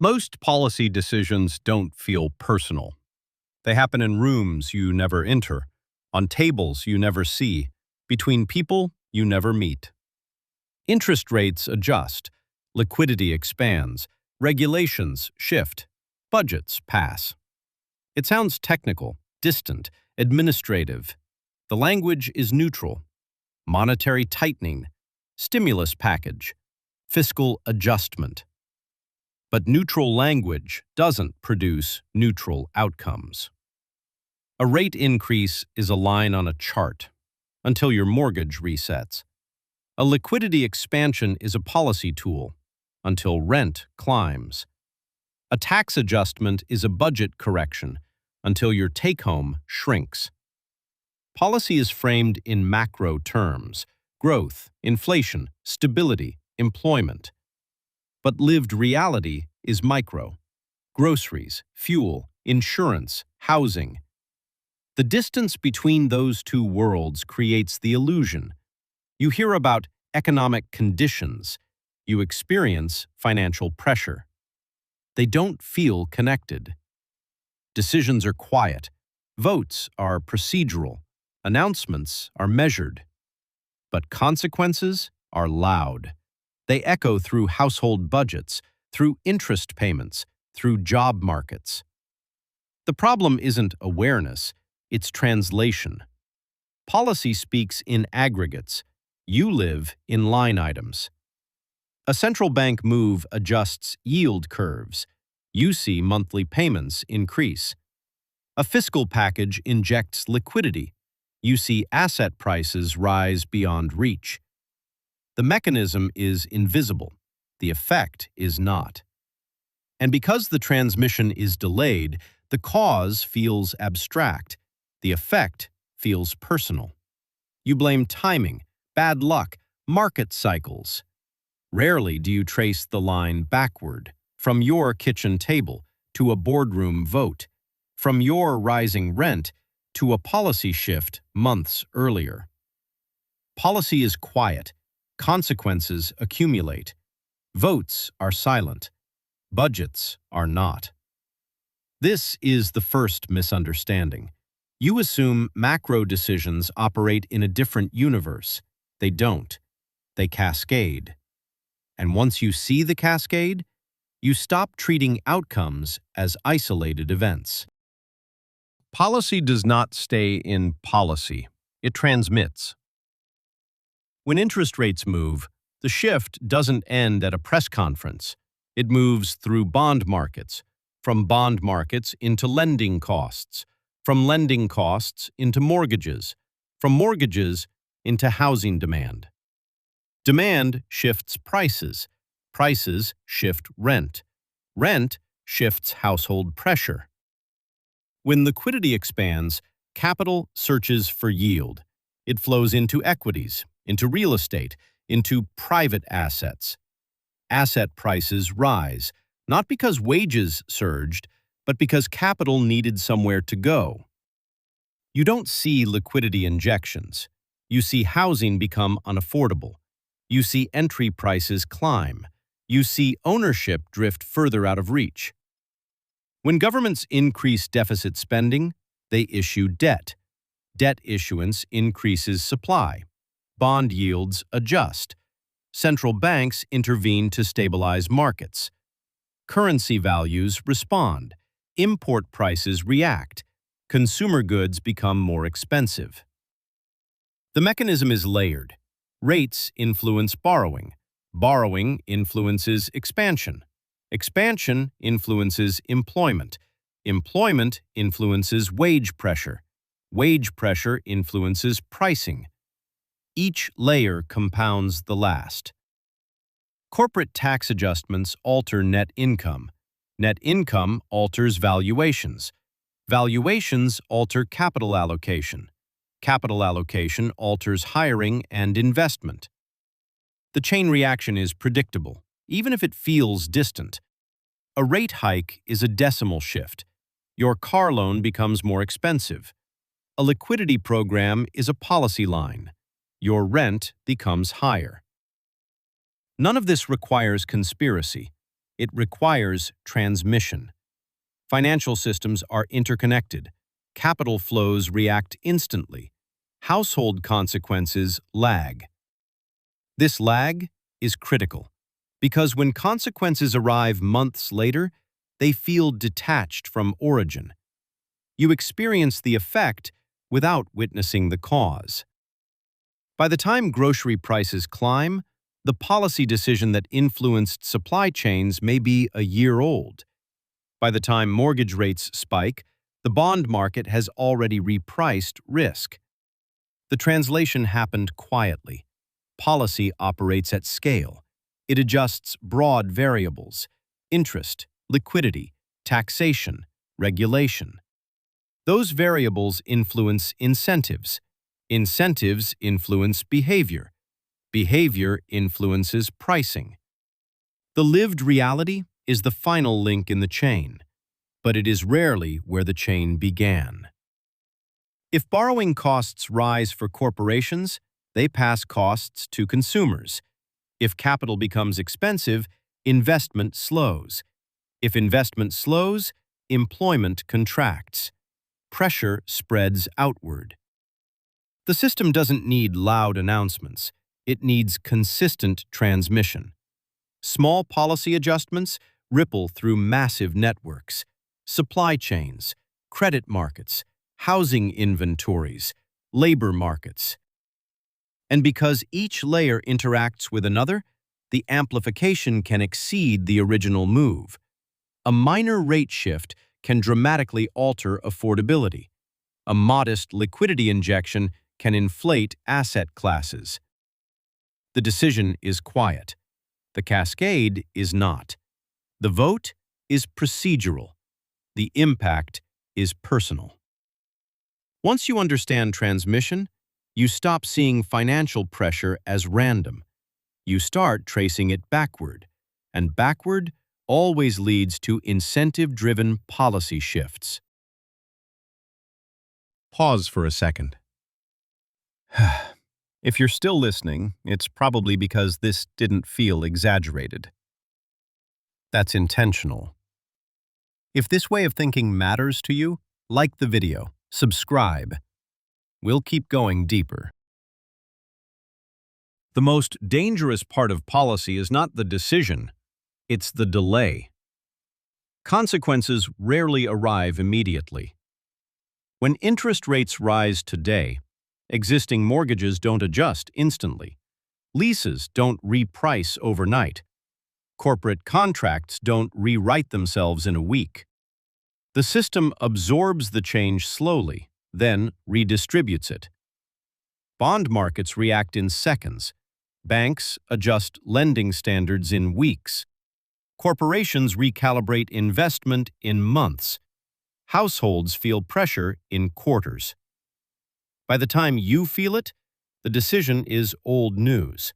Most policy decisions don't feel personal. They happen in rooms you never enter, on tables you never see, between people you never meet. Interest rates adjust, liquidity expands, regulations shift, budgets pass. It sounds technical, distant, administrative. The language is neutral. Monetary tightening, stimulus package, fiscal adjustment. But neutral language doesn't produce neutral outcomes. A rate increase is a line on a chart until your mortgage resets. A liquidity expansion is a policy tool until rent climbs. A tax adjustment is a budget correction until your take-home shrinks. Policy is framed in macro terms: growth, inflation, stability, employment. But lived reality is micro: groceries, fuel, insurance, housing. The distance between those two worlds creates the illusion. You hear about economic conditions. You experience financial pressure. They don't feel connected. Decisions are quiet. Votes are procedural. Announcements are measured. But consequences are loud. They echo through household budgets, through interest payments, through job markets. The problem isn't awareness, it's translation. Policy speaks in aggregates. You live in line items. A central bank move adjusts yield curves. You see monthly payments increase. A fiscal package injects liquidity. You see asset prices rise beyond reach. The mechanism is invisible. The effect is not. And because the transmission is delayed, the cause feels abstract. The effect feels personal. You blame timing, bad luck, market cycles. Rarely do you trace the line backward, from your kitchen table to a boardroom vote, from your rising rent to a policy shift months earlier. Policy is quiet. Consequences accumulate. Votes are silent. Budgets are not. This is the first misunderstanding. You assume macro decisions operate in a different universe. They don't. They cascade. And once you see the cascade, you stop treating outcomes as isolated events. Policy does not stay in policy. It transmits. When interest rates move, the shift doesn't end at a press conference. It moves through bond markets, from bond markets into lending costs, from lending costs into mortgages, from mortgages into housing demand. Demand shifts prices. Prices shift rent. Rent shifts household pressure. When liquidity expands, capital searches for yield. It flows into equities, into real estate, into private assets. Asset prices rise, not because wages surged, but because capital needed somewhere to go. You don't see liquidity injections. You see housing become unaffordable. You see entry prices climb. You see ownership drift further out of reach. When governments increase deficit spending, they issue debt. Debt issuance increases supply. Bond yields adjust. Central banks intervene to stabilize markets. Currency values respond. Import prices react. Consumer goods become more expensive. The mechanism is layered. Rates influence borrowing. Borrowing influences expansion. Expansion influences employment. Employment influences wage pressure. Wage pressure influences pricing. Each layer compounds the last. Corporate tax adjustments alter net income. Net income alters valuations. Valuations alter capital allocation. Capital allocation alters hiring and investment. The chain reaction is predictable, even if it feels distant. A rate hike is a decimal shift. Your car loan becomes more expensive. A liquidity program is a policy line. Your rent becomes higher. None of this requires conspiracy. It requires transmission. Financial systems are interconnected. Capital flows react instantly. Household consequences lag. This lag is critical because when consequences arrive months later, they feel detached from origin. You experience the effect without witnessing the cause. By the time grocery prices climb, the policy decision that influenced supply chains may be a year old. By the time mortgage rates spike, the bond market has already repriced risk. The translation happened quietly. Policy operates at scale. It adjusts broad variables: interest, liquidity, taxation, regulation. Those variables influence incentives. Incentives influence behavior. Behavior influences pricing. The lived reality is the final link in the chain, but it is rarely where the chain began. If borrowing costs rise for corporations, they pass costs to consumers. If capital becomes expensive, investment slows. If investment slows, employment contracts. Pressure spreads outward. The system doesn't need loud announcements. It needs consistent transmission. Small policy adjustments ripple through massive networks: supply chains, credit markets, housing inventories, labor markets. And because each layer interacts with another, the amplification can exceed the original move. A minor rate shift can dramatically alter affordability. A modest liquidity injection can inflate asset classes. The decision is quiet. The cascade is not. The vote is procedural. The impact is personal. Once you understand transmission, you stop seeing financial pressure as random. You start tracing it backward, and backward always leads to incentive-driven policy shifts. Pause for a second. If you're still listening, it's probably because this didn't feel exaggerated. That's intentional. If this way of thinking matters to you, like the video, subscribe. We'll keep going deeper. The most dangerous part of policy is not the decision, it's the delay. Consequences rarely arrive immediately. When interest rates rise today, existing mortgages don't adjust instantly. Leases don't reprice overnight. Corporate contracts don't rewrite themselves in a week. The system absorbs the change slowly, then redistributes it. Bond markets react in seconds. Banks adjust lending standards in weeks. Corporations recalibrate investment in months. Households feel pressure in quarters. By the time you feel it, the decision is old news.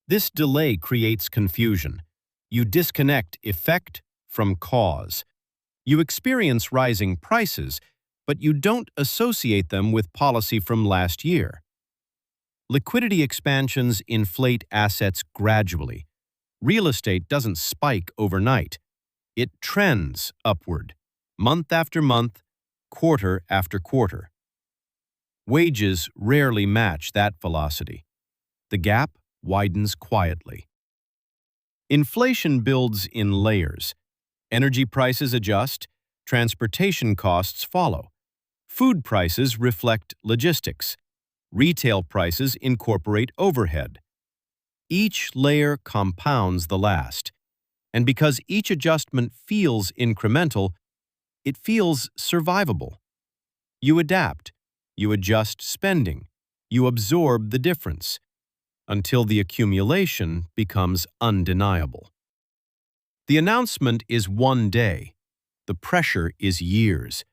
This delay creates confusion. You disconnect effect from cause. You experience rising prices, but you don't associate them with policy from last year. Liquidity expansions inflate assets gradually. Real estate doesn't spike overnight. It trends upward, month after month, quarter after quarter. Wages rarely match that velocity. The gap widens quietly. Inflation builds in layers. Energy prices adjust, transportation costs follow. Food prices reflect logistics. Retail prices incorporate overhead. Each layer compounds the last. And because each adjustment feels incremental, it feels survivable. You adapt. You adjust spending. You absorb the difference until the accumulation becomes undeniable. The announcement is one day. The pressure is years.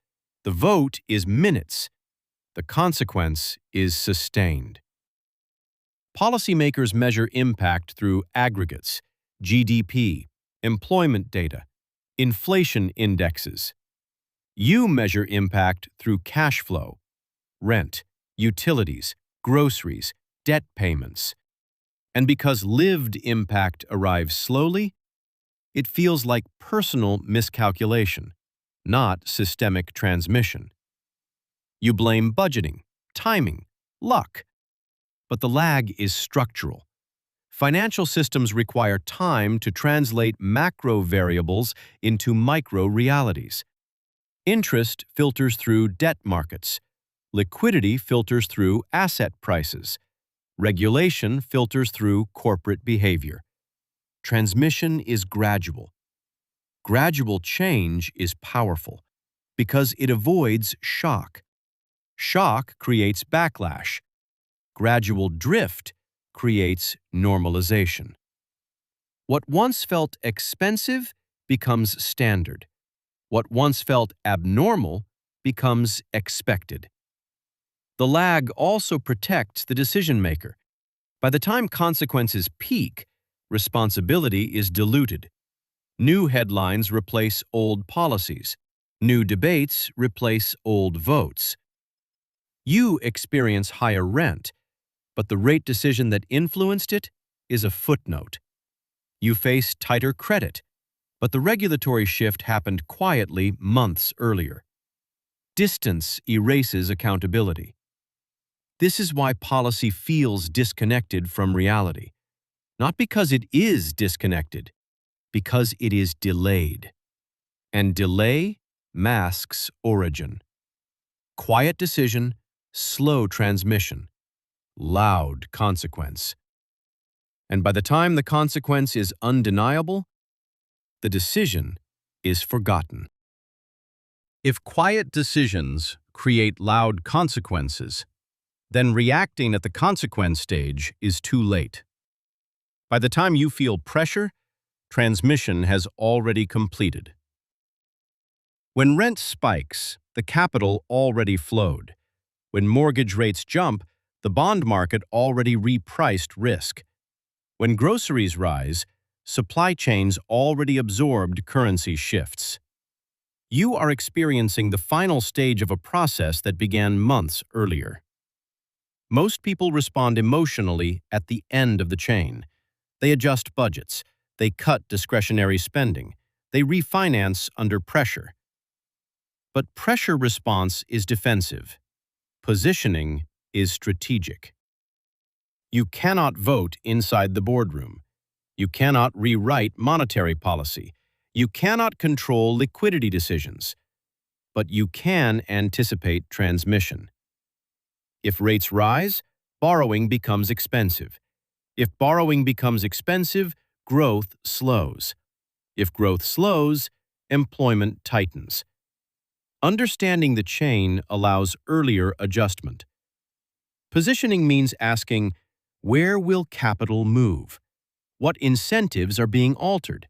The vote is minutes. The consequence is sustained. Policymakers measure impact through aggregates: GDP, employment data, inflation indexes. You measure impact through cash flow: rent, utilities, groceries, debt payments. And because lived impact arrives slowly, It feels like personal miscalculation, not systemic transmission. You blame budgeting, timing, luck, but the lag is structural. Financial systems require time to translate macro variables into micro realities. Interest filters through debt markets. Liquidity filters through asset prices. Regulation filters through corporate behavior. Transmission is gradual. Gradual change is powerful because it avoids shock. Shock creates backlash. Gradual drift creates normalization. What once felt expensive becomes standard. What once felt abnormal becomes expected. The lag also protects the decision maker. By the time consequences peak, responsibility is diluted. New headlines replace old policies. New debates replace old votes. You experience higher rent, but the rate decision that influenced it is a footnote. You face tighter credit, but the regulatory shift happened quietly months earlier. Distance erases accountability. This is why policy feels disconnected from reality. Not because it is disconnected, because it is delayed. And delay masks origin. Quiet decision, slow transmission, loud consequence. And by the time the consequence is undeniable, the decision is forgotten. If quiet decisions create loud consequences, then reacting at the consequence stage is too late. By the time you feel pressure, transmission has already completed. When rent spikes, the capital already flowed. When mortgage rates jump, the bond market already repriced risk. When groceries rise, supply chains already absorbed currency shifts. You are experiencing the final stage of a process that began months earlier. Most people respond emotionally at the end of the chain. They adjust budgets. They cut discretionary spending. They refinance under pressure. But pressure response is defensive. Positioning is strategic. You cannot vote inside the boardroom. You cannot rewrite monetary policy. You cannot control liquidity decisions. But you can anticipate transmission. If rates rise, borrowing becomes expensive. If borrowing becomes expensive, growth slows. If growth slows, employment tightens. Understanding the chain allows earlier adjustment. Positioning means asking, where will capital move? What incentives are being altered?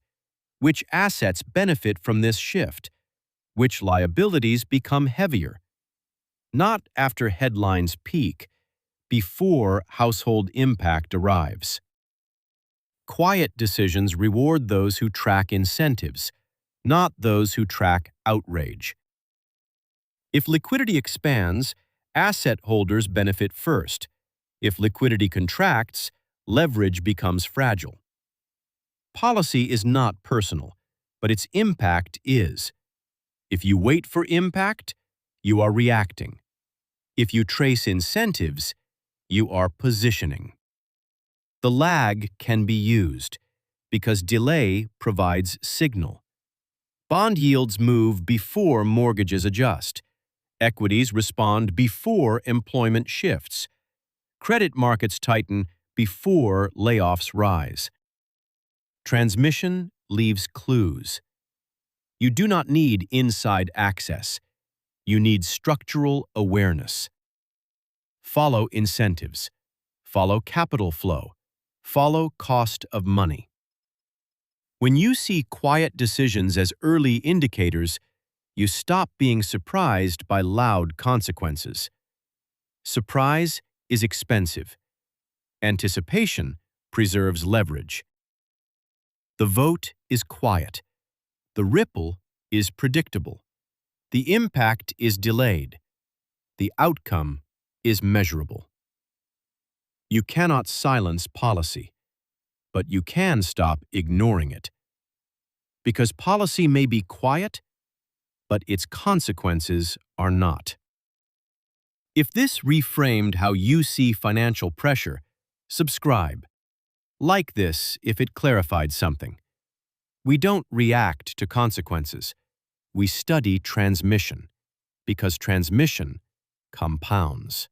Which assets benefit from this shift? Which liabilities become heavier? Not after headlines peak, before household impact arrives. Quiet decisions reward those who track incentives, not those who track outrage. If liquidity expands, asset holders benefit first. If liquidity contracts, leverage becomes fragile. Policy is not personal, but its impact is. If you wait for impact, you are reacting. If you trace incentives, you are positioning. The lag can be used because delay provides signal. Bond yields move before mortgages adjust. Equities respond before employment shifts. Credit markets tighten before layoffs rise. Transmission leaves clues. You do not need inside access. You need structural awareness. Follow incentives. Follow capital flow. Follow cost of money. When you see quiet decisions as early indicators, you stop being surprised by loud consequences. Surprise is expensive. Anticipation preserves leverage. The vote is quiet. The ripple is predictable. The impact is delayed. The outcome is measurable. You cannot silence policy, but you can stop ignoring it. because policy may be quiet, but its consequences are not. If this reframed how you see financial pressure, subscribe. Like this if it clarified something. We don't react to consequences. We study transmission, because transmission compounds.